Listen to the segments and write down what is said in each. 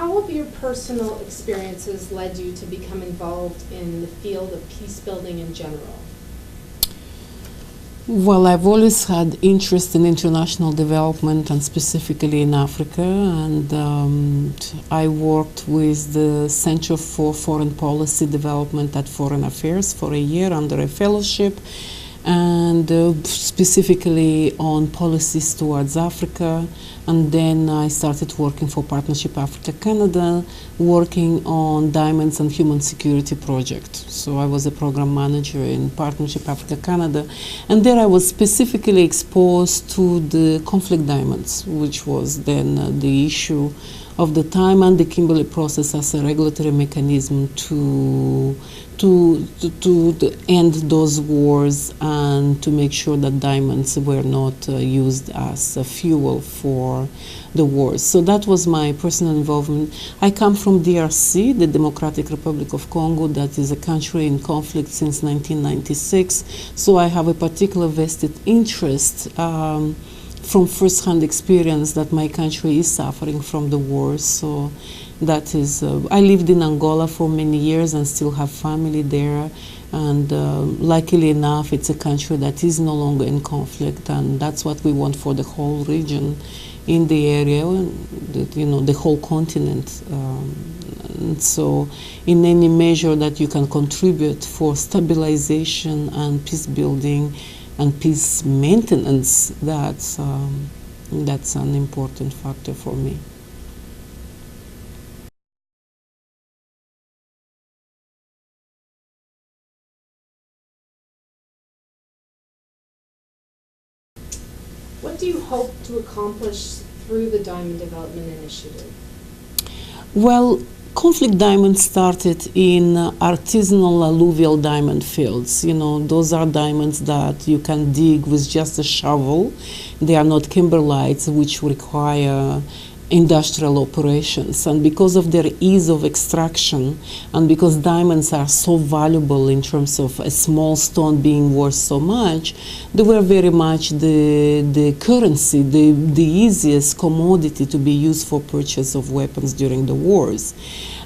How have your personal experiences led you to become involved in the field of peace building in general? Well, I've always had interest in international development and specifically in Africa, and I worked with the Center for Foreign Policy Development at Foreign Affairs for a year under a fellowship, and specifically on policies towards Africa. And then I started working for Partnership Africa Canada, working on diamonds and human security project. So I was a program manager in Partnership Africa Canada, and there I was specifically exposed to the conflict diamonds, which was then the issue of the time, and the Kimberley process as a regulatory mechanism to end those wars and to make sure that diamonds were not used as a fuel for the wars. So that was my personal involvement. I come from DRC, the Democratic Republic of Congo, that is a country in conflict since 1996. So I have a particular vested interest from first-hand experience that my country is suffering from the wars. So that is, I lived in Angola for many years and still have family there. And luckily enough, it's a country that is no longer in conflict, and that's what we want for the whole region in the area, the whole continent. And so in any measure that you can contribute for stabilization and peace building and peace maintenance, that's an important factor for me. What do you hope to accomplish through the Diamond Development Initiative? Well, conflict diamonds started in artisanal alluvial diamond fields. Those are diamonds that you can dig with just a shovel. They are not kimberlites, which require industrial operations. And because of their ease of extraction, and because diamonds are so valuable in terms of a small stone being worth so much, they were very much the currency, the easiest commodity to be used for purchase of weapons during the wars.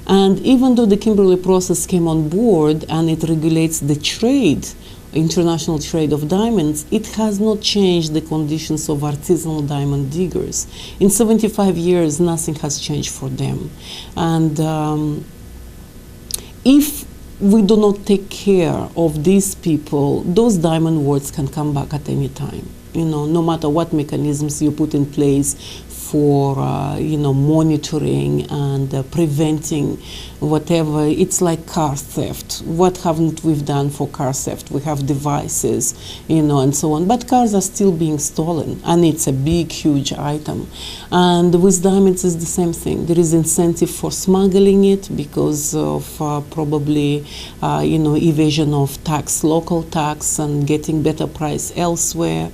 And even though the Kimberley process came on board and it regulates the trade, international trade of diamonds, it has not changed the conditions of artisanal diamond diggers. In 75 years, nothing has changed for them. And if we do not take care of these people, those diamond wards can come back at any time. No matter what mechanisms you put in place for monitoring and preventing whatever. It's like car theft. What haven't we done for car theft? We have devices, and so on. But cars are still being stolen, and it's a big, huge item. And with diamonds, it's the same thing. There is incentive for smuggling it because of probably, evasion of tax, local tax, and getting better price elsewhere.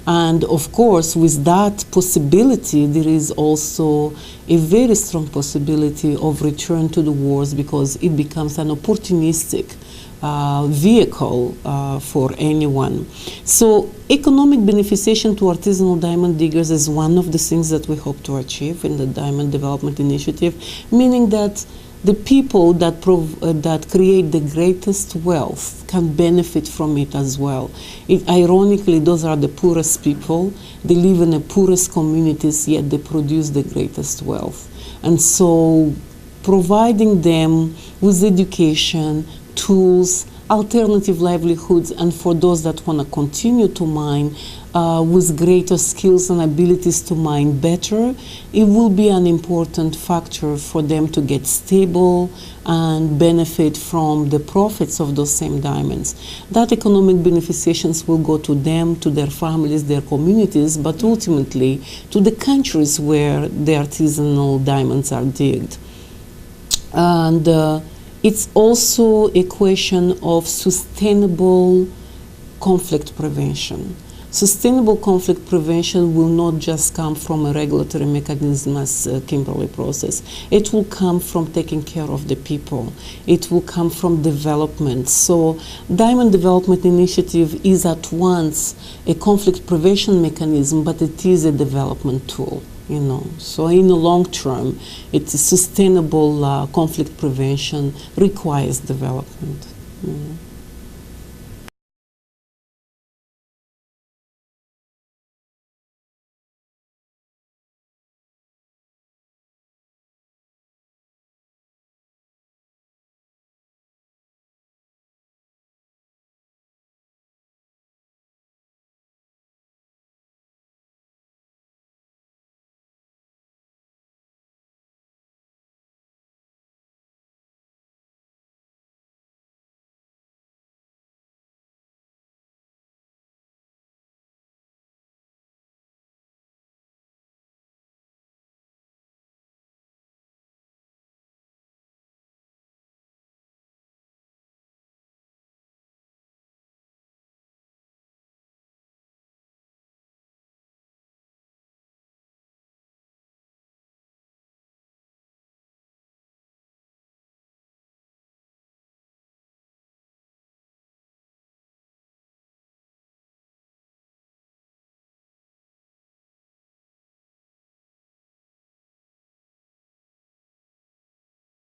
And of course, with that possibility, there is also a very strong possibility of return to the wars because it becomes an opportunistic vehicle for anyone. So economic beneficiation to artisanal diamond diggers is one of the things that we hope to achieve in the Diamond Development Initiative, meaning that the people that create the greatest wealth can benefit from it as well. Ironically, those are the poorest people. They live in the poorest communities, yet they produce the greatest wealth. And so providing them with education, tools, alternative livelihoods, and for those that want to continue to mine with greater skills and abilities to mine better, it will be an important factor for them to get stable and benefit from the profits of those same diamonds. That economic beneficiations will go to them, to their families, their communities, but ultimately to the countries where the artisanal diamonds are digged. And it's also a question of sustainable conflict prevention. Sustainable conflict prevention will not just come from a regulatory mechanism as Kimberley process. It will come from taking care of the people. It will come from development. So Diamond Development Initiative is at once a conflict prevention mechanism, but it is a development tool. you know. So in the long term, it's sustainable conflict prevention requires development. You know.